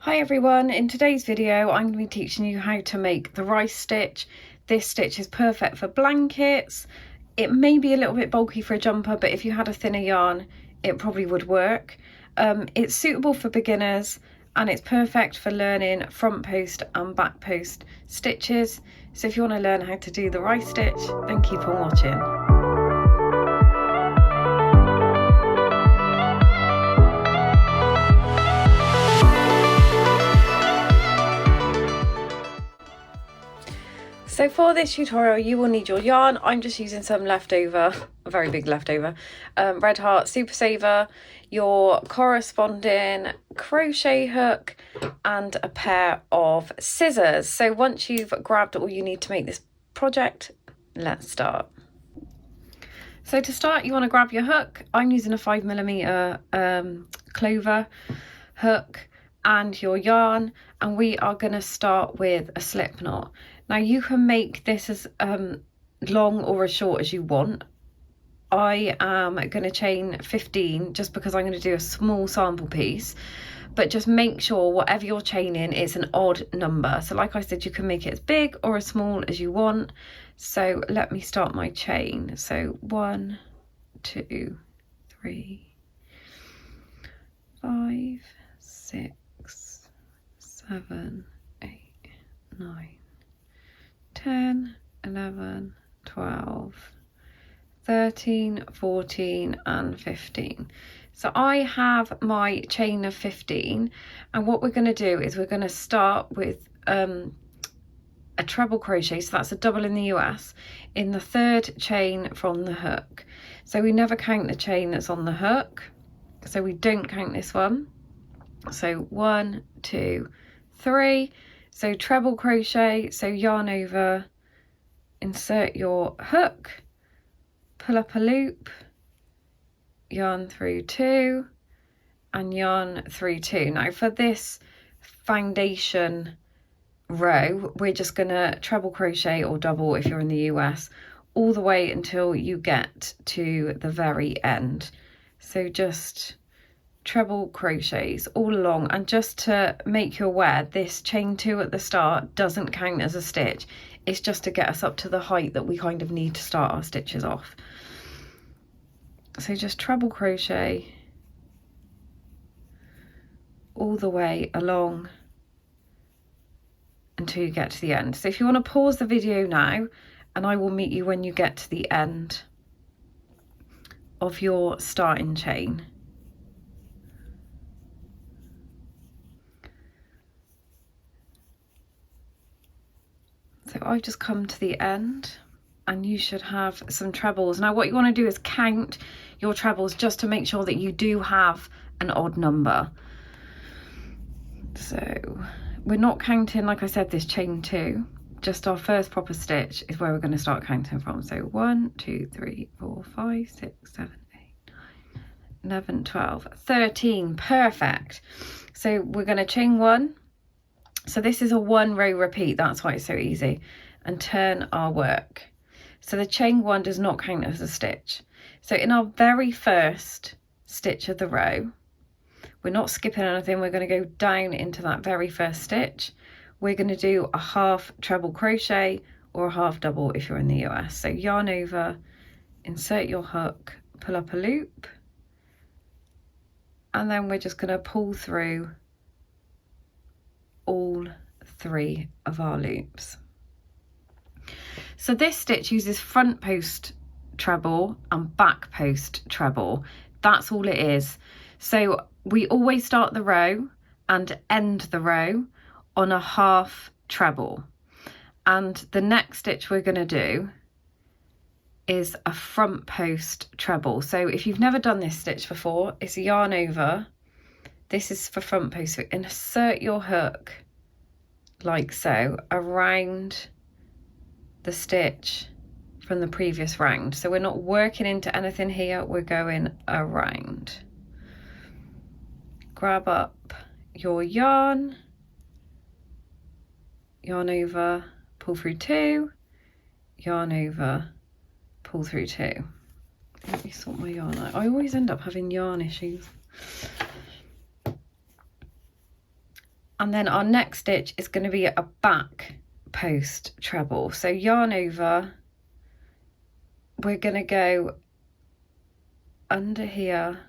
Hi everyone, in today's video I'm going to be teaching you how to make the rice stitch. This stitch is perfect for blankets. It may be a little bit bulky for a jumper, but if you had a thinner yarn it probably would work. It's suitable for beginners and it's perfect for learning front post and back post stitches. So if you want to learn how to do the rice stitch, then keep on watching. So for this tutorial you will need your yarn. I'm just using some leftover, a very big leftover, Red Heart Super Saver, your corresponding crochet hook and a pair of scissors. So once you've grabbed all you need to make this project, let's start. So to start you want to grab your hook. I'm using a 5mm clover hook and your yarn, and we are going to start with a slip knot. Now you can make this as long or as short as you want. I am going to chain 15 just because I'm going to do a small sample piece, but just make sure whatever you're chaining is an odd number. So like I said, you can make it as big or as small as you want. So let me start my chain. So 1, 2, 3, 5, 6, 7, 8, 9, 10, 11, 12, 13, 14 and 15. So I have my chain of 15, and what we're going to do is we're going to start with a treble crochet, so that's a double in the US, in the 3rd chain from the hook. So we never count the chain that's on the hook, so we don't count this one. So 1, 2, 3. So treble crochet, so yarn over, insert your hook, pull up a loop, yarn through 2 and yarn through 2. Now for this foundation row we're just going to treble crochet or double if you're in the US all the way until you get to the very end. So just treble crochets all along, and just to make you aware, this chain 2 at the start doesn't count as a stitch. It's just to get us up to the height that we kind of need to start our stitches off. So just treble crochet all the way along until you get to the end. So if you want to pause the video now, and I will meet you when you get to the end of your starting chain. So I've just come to the end and you should have some trebles. Now what you want to do is count your trebles just to make sure that you do have an odd number. So we're not counting, like I said, this chain 2, just our first proper stitch is where we're going to start counting from. So 1, 2, 3, 4, 5, 6, 7, 8, 9, 11, 12, 13, perfect. So we're going to chain 1. So this is a 1 row repeat, that's why it's so easy, and turn our work. So the chain 1 does not count as a stitch. So in our very first stitch of the row, we're not skipping anything, we're going to go down into that very first stitch. We're going to do a half treble crochet or a half double if you're in the US. So yarn over, insert your hook, pull up a loop, and then we're just going to pull through all 3 of our loops. So this stitch uses front post treble and back post treble. That's all it is. So we always start the row and end the row on a half treble, and the next stitch we're going to do is a front post treble. So if you've never done this stitch before, it's a yarn over. This is for front post. So insert your hook like so around the stitch from the previous round. So we're not working into anything here, we're going around. Grab up your yarn, yarn over, pull through 2, yarn over, pull through 2. Let me sort my yarn out. I always end up having yarn issues. And then our next stitch is going to be a back post treble. So yarn over, we're going to go under here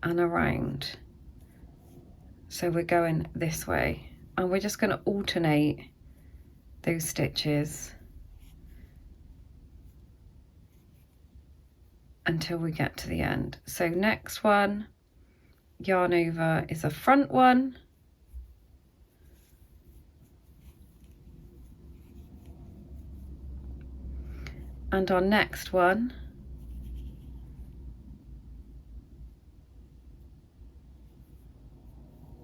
and around. So we're going this way, and we're just going to alternate those stitches until we get to the end. So next one, yarn over, is a front one, and our next one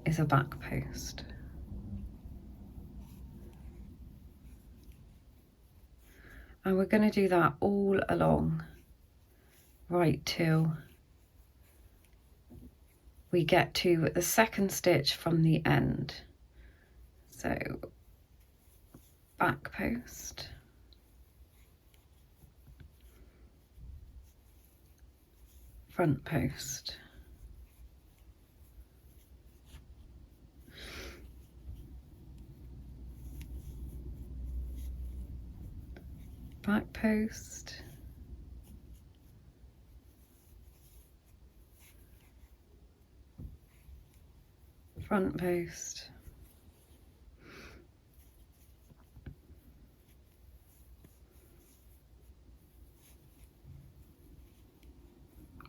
is a back post. And we're going to do that all along, right till we get to the second stitch from the end. So back post, front post, back post, front post,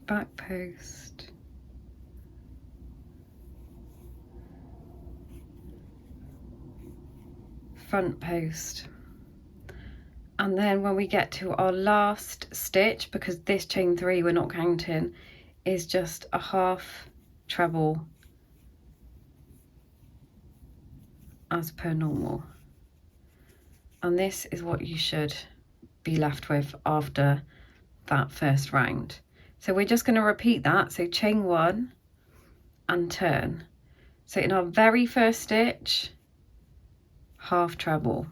back post, front post. And then when we get to our last stitch, because this chain 3 we're not counting, is just a half treble as per normal. And this is what you should be left with after that first round. So we're just going to repeat that. So chain 1 and turn. So in our very first stitch, half treble.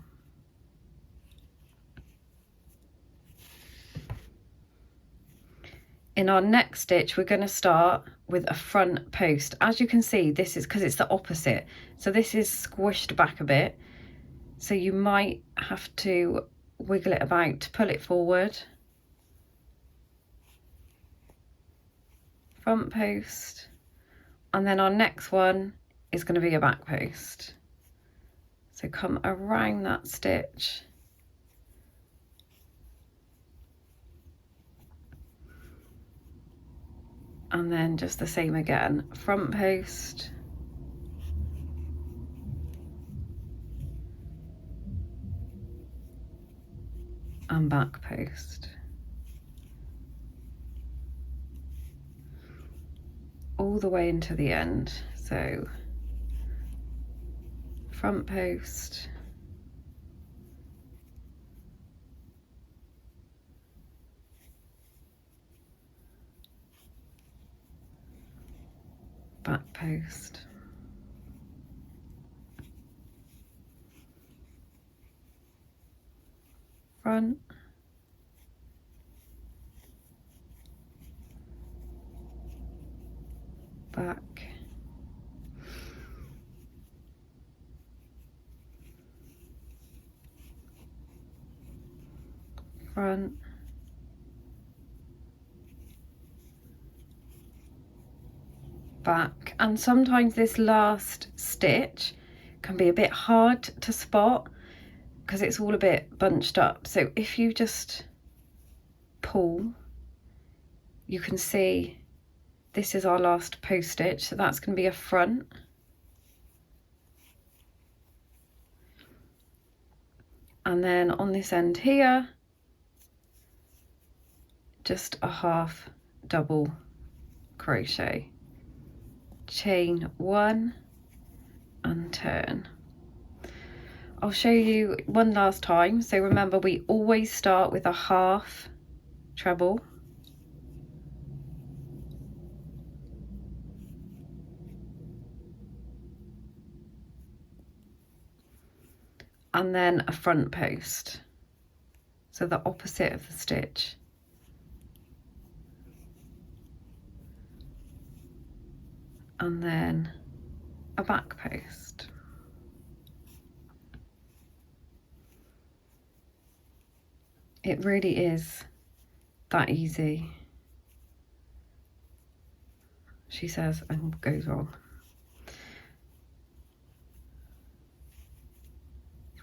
In our next stitch, we're going to start with a front post. As you can see, this is because it's the opposite. So this is squished back a bit. So you might have to wiggle it about to pull it forward. Front post. And then our next one is going to be a back post. So come around that stitch. And then just the same again, front post, and back post. All the way into the end. So front post, back post, front, back, front, back. And sometimes this last stitch can be a bit hard to spot because it's all a bit bunched up. So if you just pull, you can see this is our last post stitch, so that's going to be a front. And then on this end here, just a half double crochet, chain 1 and turn. I'll show you one last time. So remember, we always start with a half treble, and then a front post, so the opposite of the stitch. And then a back post. It really is that easy, she says, and goes on.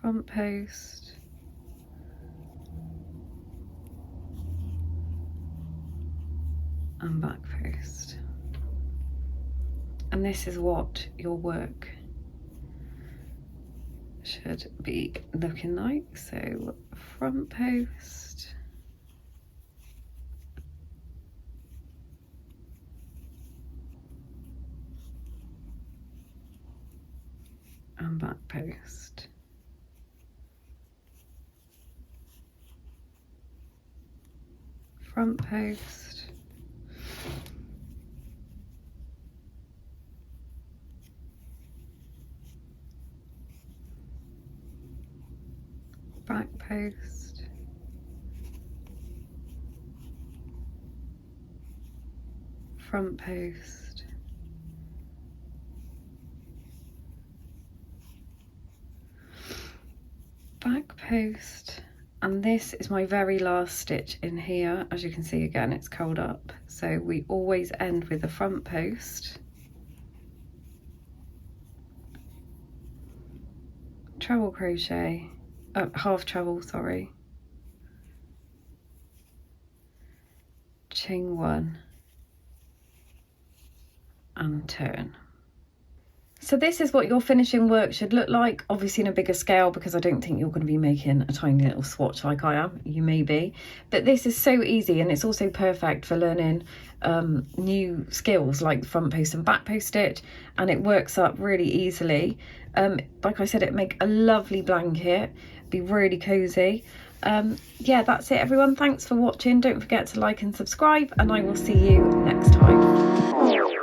Front post, and back post. And this is what your work should be looking like. So front post, and back post. Front post, back post, front post, back post. And this is my very last stitch in here. As you can see, again, it's curled up. So we always end with the front post, treble crochet, half treble, sorry, chain one, and turn. So this is what your finishing work should look like, obviously in a bigger scale, because I don't think you're going to be making a tiny little swatch like I am. You may be, but this is so easy, and it's also perfect for learning new skills like front post and back post stitch, and it works up really easily. Like I said, it make a lovely blanket, be really cozy. Yeah, that's it everyone. Thanks for watching. Don't forget to like and subscribe, and I will see you next time.